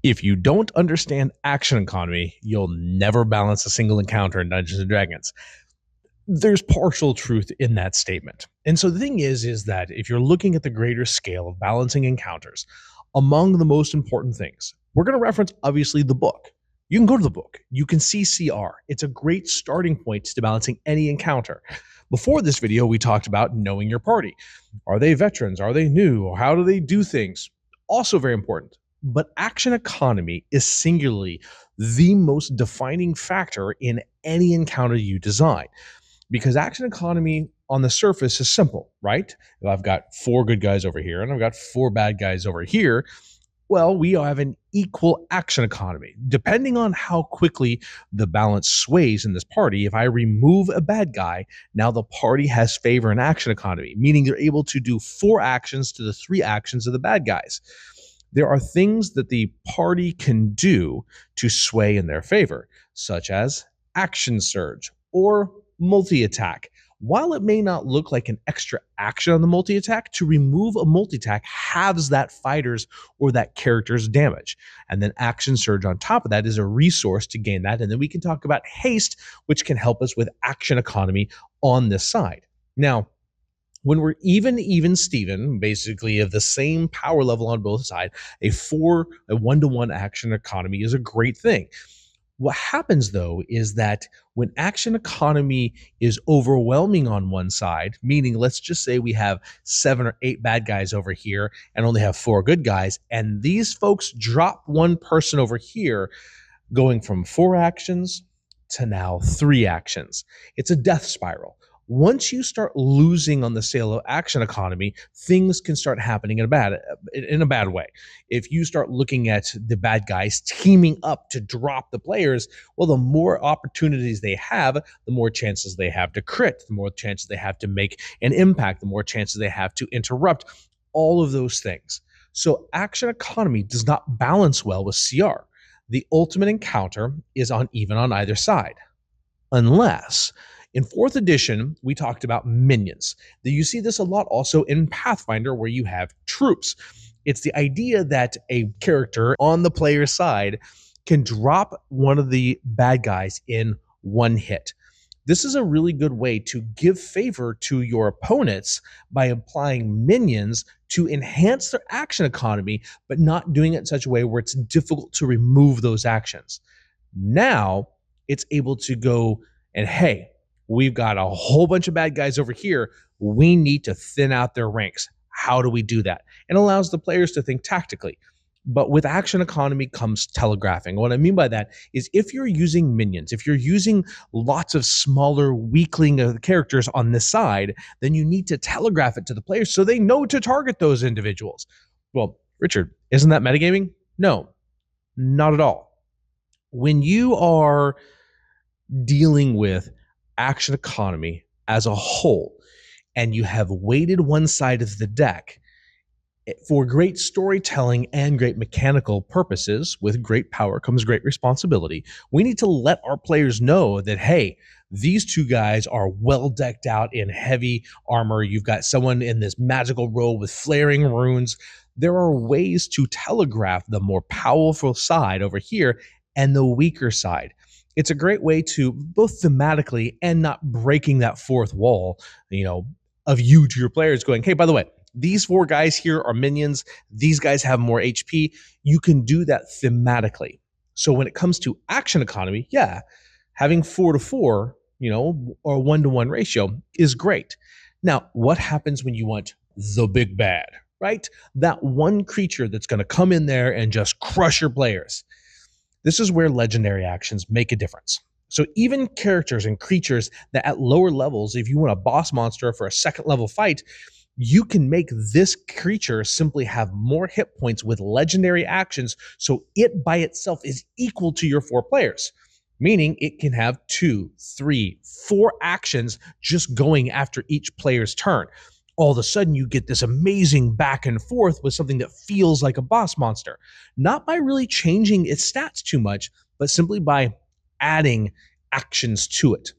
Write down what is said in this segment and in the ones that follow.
If you don't understand action economy, you'll never balance a single encounter in Dungeons and Dragons. There's partial truth in that statement. And so the thing is that if you're looking at the greater scale of balancing encounters, among the most important things, we're going to reference obviously the book. You can go to the book. You can see CR. It's a great starting point to balancing any encounter. Before this video, we talked about knowing your party. Are they veterans? Are they new? Or how do they do things? Also very important. But action economy is singularly the most defining factor in any encounter you design. Because action economy on the surface is simple, right? If I've got 4 good guys over here and I've got 4 bad guys over here, well, we have an equal action economy. Depending on how quickly the balance sways in this party, if I remove a bad guy, now the party has favor in action economy, meaning they're able to do 4 actions to the 3 actions of the bad guys. There are things that the party can do to sway in their favor, such as action surge or multi-attack. While it may not look like an extra action on the multi-attack, to remove a multi-attack halves that fighter's or that character's damage. And then action surge on top of that is a resource to gain that. And then we can talk about haste, which can help us with action economy on this side. Now, when we're even Steven, basically of the same power level on both sides, a 1-to-1 action economy is a great thing. What happens, though, is that when action economy is overwhelming on one side, meaning let's just say we have 7 or 8 bad guys over here and only have 4 good guys, and these folks drop one person over here, going from 4 actions to now 3 actions. It's a death spiral. Once you start losing on the scale of action economy, things can start happening in a bad way. If you start looking at the bad guys teaming up to drop the players, well, the more opportunities they have, the more chances they have to crit, the more chances they have to make an impact, the more chances they have to interrupt, all of those things. So action economy does not balance well with CR. The ultimate encounter is even on either side, unless in 4th edition, we talked about minions. You see this a lot also in Pathfinder, where you have troops. It's the idea that a character on the player's side can drop one of the bad guys in one hit. This is a really good way to give favor to your opponents by applying minions to enhance their action economy, but not doing it in such a way where it's difficult to remove those actions. Now, it's able to go and, hey, we've got a whole bunch of bad guys over here. We need to thin out their ranks. How do we do that? It allows the players to think tactically. But with action economy comes telegraphing. What I mean by that is if you're using minions, if you're using lots of smaller weakling characters on this side, then you need to telegraph it to the players so they know to target those individuals. Well, Richard, isn't that metagaming? No, not at all. When you are dealing with action economy as a whole, and you have weighted one side of the deck for great storytelling and great mechanical purposes, with great power comes great responsibility. We need to let our players know that, hey, these 2 guys are well decked out in heavy armor. You've got someone in this magical robe with flaring runes. There are ways to telegraph the more powerful side over here and the weaker side. It's a great way to both thematically and not breaking that 4th wall, of you to your players going, hey, by the way, these 4 guys here are minions. These guys have more HP. You can do that thematically. So when it comes to action economy, yeah, having 4-to-4, or 1-to-1 ratio is great. Now, what happens when you want the big bad, right? That one creature that's going to come in there and just crush your players. This is where legendary actions make a difference. So even characters and creatures that at lower levels, if you want a boss monster for a 2nd level fight, you can make this creature simply have more hit points with legendary actions, so it by itself is equal to your 4 players, meaning it can have 2, 3, 4 actions just going after each player's turn. All of a sudden you get this amazing back and forth with something that feels like a boss monster. Not by really changing its stats too much, but simply by adding actions to it.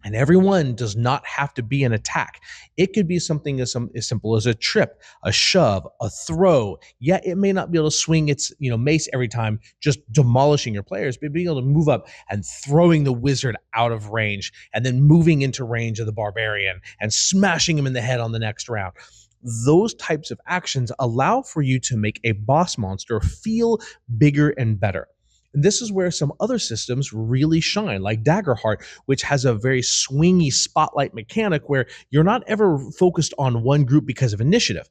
And everyone does not have to be an attack. It could be something as simple as a trip, a shove, a throw. Yeah, it may not be able to swing its mace every time, just demolishing your players, but being able to move up and throwing the wizard out of range, and then moving into range of the barbarian and smashing him in the head on the next round. Those types of actions allow for you to make a boss monster feel bigger and better. And this is where some other systems really shine, like Daggerheart, which has a very swingy spotlight mechanic where you're not ever focused on one group because of initiative.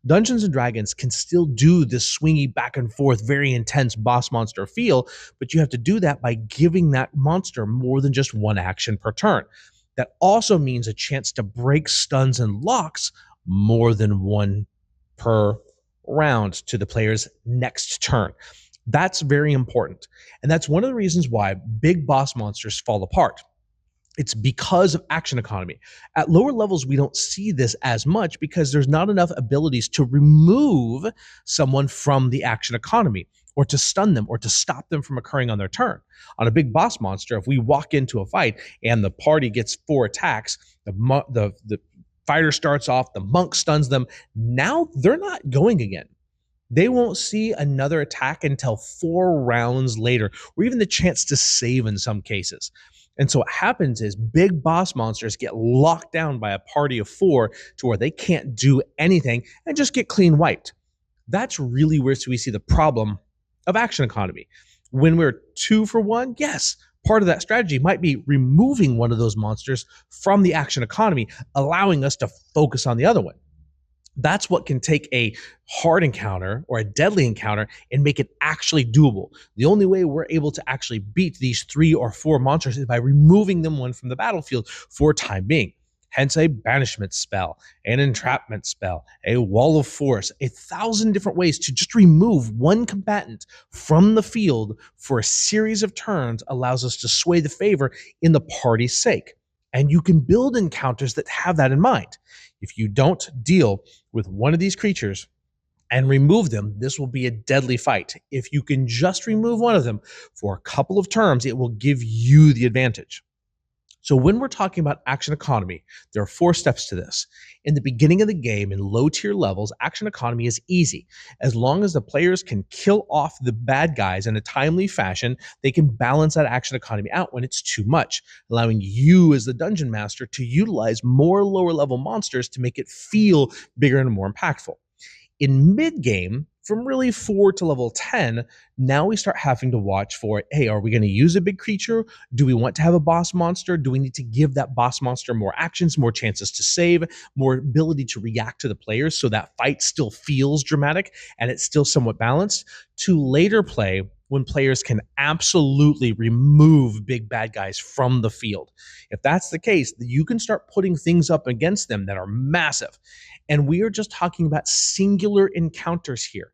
Dungeons and Dragons can still do this swingy back and forth, very intense boss monster feel, but you have to do that by giving that monster more than just one action per turn. That also means a chance to break stuns and locks more than one per round to the player's next turn. That's very important. And that's one of the reasons why big boss monsters fall apart. It's because of action economy. At lower levels, we don't see this as much because there's not enough abilities to remove someone from the action economy, or to stun them, or to stop them from occurring on their turn. On a big boss monster, if we walk into a fight and the party gets 4 attacks, the fighter starts off, the monk stuns them, now they're not going again. They won't see another attack until 4 rounds later, or even the chance to save in some cases. And so what happens is big boss monsters get locked down by a party of 4 to where they can't do anything and just get clean wiped. That's really where we see the problem of action economy. When we're 2 for 1, yes, part of that strategy might be removing one of those monsters from the action economy, allowing us to focus on the other one. That's what can take a hard encounter or a deadly encounter and make it actually doable. The only way we're able to actually beat these 3 or 4 monsters is by removing them one from the battlefield for time being. Hence a banishment spell, an entrapment spell, a wall of force, 1,000 different ways to just remove one combatant from the field for a series of turns allows us to sway the favor in the party's sake. And you can build encounters that have that in mind. If you don't deal with one of these creatures and remove them, this will be a deadly fight. If you can just remove one of them for a couple of turns, it will give you the advantage. So when we're talking about action economy, there are 4 steps to this. In the beginning of the game, in low tier levels, action economy is easy. As long as the players can kill off the bad guys in a timely fashion, they can balance that action economy out when it's too much, allowing you as the dungeon master to utilize more lower level monsters to make it feel bigger and more impactful. In mid-game, from really 4 to level 10, now we start having to watch for, hey, are we going to use a big creature? Do we want to have a boss monster? Do we need to give that boss monster more actions, more chances to save, more ability to react to the players so that fight still feels dramatic and it's still somewhat balanced? To later play, when players can absolutely remove big bad guys from the field. If that's the case, you can start putting things up against them that are massive. And we are just talking about singular encounters here.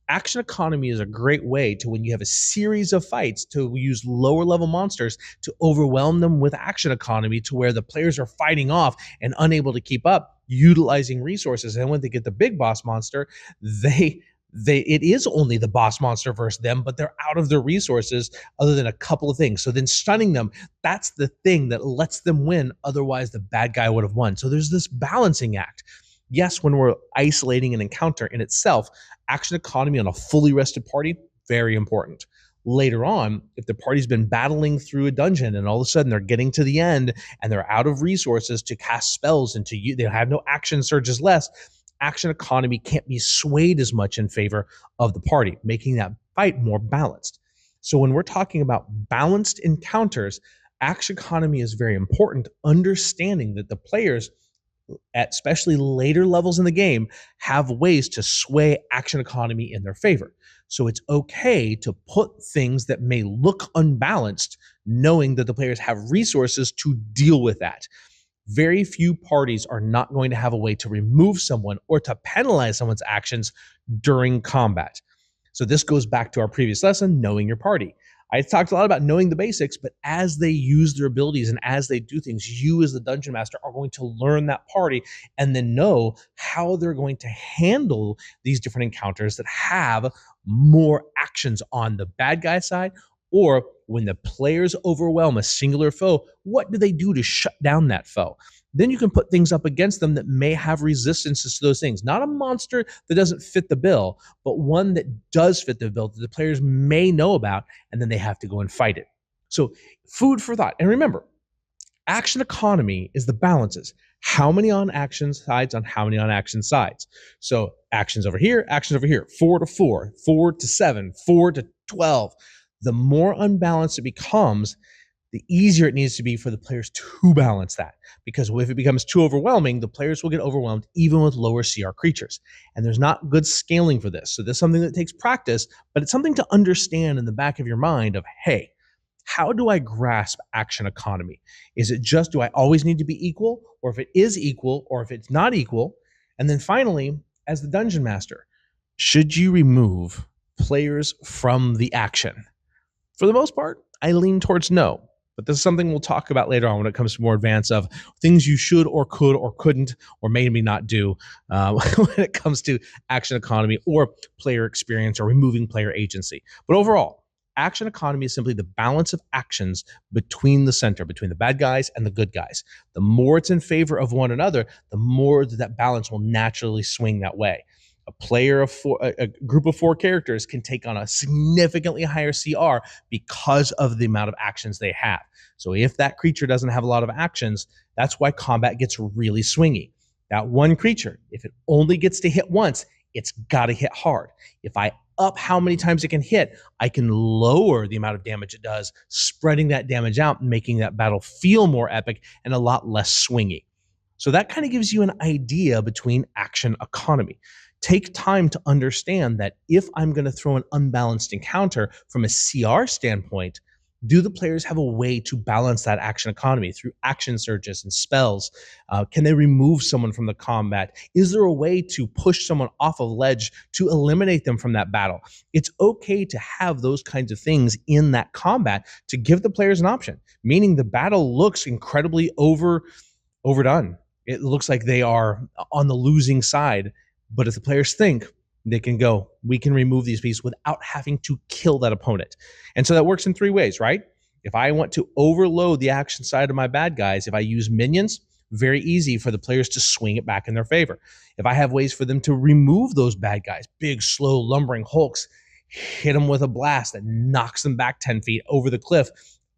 Action economy is a great way to, when you have a series of fights, to use lower level monsters to overwhelm them with action economy to where the players are fighting off and unable to keep up, utilizing resources. And when they get the big boss monster, it is only the boss monster versus them, but they're out of their resources other than a couple of things. So then stunning them, that's the thing that lets them win. Otherwise, the bad guy would have won. So there's this balancing act. Yes, when we're isolating an encounter in itself, action economy on a fully rested party, very important. Later on, if the party's been battling through a dungeon and all of a sudden they're getting to the end and they're out of resources to cast spells and they have no action surges left, action economy can't be swayed as much in favor of the party, making that fight more balanced. So when we're talking about balanced encounters, action economy is very important, understanding that the players at especially later levels in the game have ways to sway action economy in their favor. So it's okay to put things that may look unbalanced, knowing that the players have resources to deal with that. Very few parties are not going to have a way to remove someone or to penalize someone's actions during combat. So this goes back to our previous lesson, knowing your party. I talked a lot about knowing the basics, but as they use their abilities and as they do things, you as the dungeon master are going to learn that party and then know how they're going to handle these different encounters that have more actions on the bad guy side Or when the players overwhelm a singular foe, what do they do to shut down that foe? Then you can put things up against them that may have resistances to those things. Not a monster that doesn't fit the bill, but one that does fit the bill that the players may know about, and then they have to go and fight it. So, food for thought. And remember, action economy is the balances. How many on action sides on how many on action sides? So actions over here, 4 to 4, 4 to 7, 4 to 12. The more unbalanced it becomes, the easier it needs to be for the players to balance that. Because if it becomes too overwhelming, the players will get overwhelmed even with lower CR creatures. And there's not good scaling for this. So this is something that takes practice, but it's something to understand in the back of your mind of, hey, how do I grasp action economy? Is it just, do I always need to be equal? Or if it is equal, or if it's not equal? And then finally, as the dungeon master, should you remove players from the action? For the most part, I lean towards no. But this is something we'll talk about later on when it comes to more advanced of things you should or could or couldn't or maybe not do when it comes to action economy or player experience or removing player agency. But overall, action economy is simply the balance of actions between the center, between the bad guys and the good guys. The more it's in favor of one another, the more that balance will naturally swing that way. A group of 4 characters can take on a significantly higher CR because of the amount of actions they have. So if that creature doesn't have a lot of actions, that's why combat gets really swingy. That one creature, if it only gets to hit once, it's got to hit hard. If I up how many times it can hit, I can lower the amount of damage it does, spreading that damage out, making that battle feel more epic and a lot less swingy. So that kind of gives you an idea between action economy. Take time to understand that if I'm going to throw an unbalanced encounter from a CR standpoint, do the players have a way to balance that action economy through action surges and spells? Can they remove someone from the combat? Is there a way to push someone off a ledge to eliminate them from that battle? It's okay to have those kinds of things in that combat to give the players an option, meaning the battle looks incredibly overdone. It looks like they are on the losing side. But if the players think, they can go, we can remove these pieces without having to kill that opponent. And so that works in 3 ways, right? If I want to overload the action side of my bad guys, if I use minions, very easy for the players to swing it back in their favor. If I have ways for them to remove those bad guys, big, slow, lumbering hulks, hit them with a blast that knocks them back 10 feet over the cliff,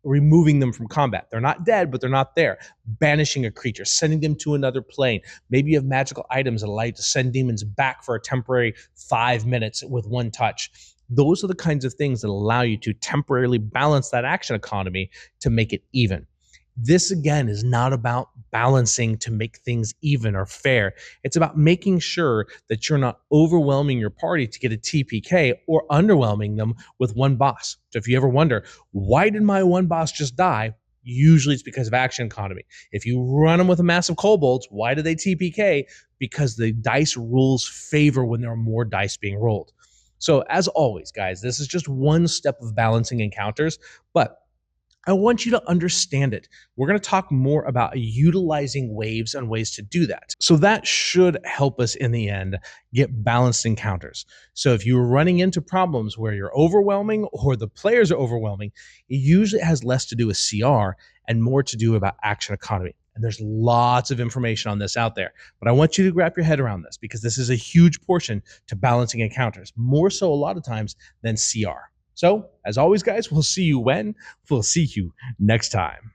removing them from combat. They're not dead, but they're not there. Banishing a creature, sending them to another plane. Maybe you have magical items that allow you to send demons back for a temporary 5 minutes with one touch. Those are the kinds of things that allow you to temporarily balance that action economy to make it even. This, again, is not about balancing to make things even or fair. It's about making sure that you're not overwhelming your party to get a TPK or underwhelming them with one boss. So if you ever wonder, why did my one boss just die? Usually it's because of action economy. If you run them with a massive kobolds, why do they TPK? Because the dice rules favor when there are more dice being rolled. So as always, guys, this is just one step of balancing encounters, but I want you to understand it. We're going to talk more about utilizing waves and ways to do that. So that should help us in the end get balanced encounters. So if you're running into problems where you're overwhelming or the players are overwhelming, it usually has less to do with CR and more to do about action economy. And there's lots of information on this out there. But I want you to wrap your head around this because this is a huge portion to balancing encounters, more so a lot of times than CR. So, as always, guys, we'll see you next time.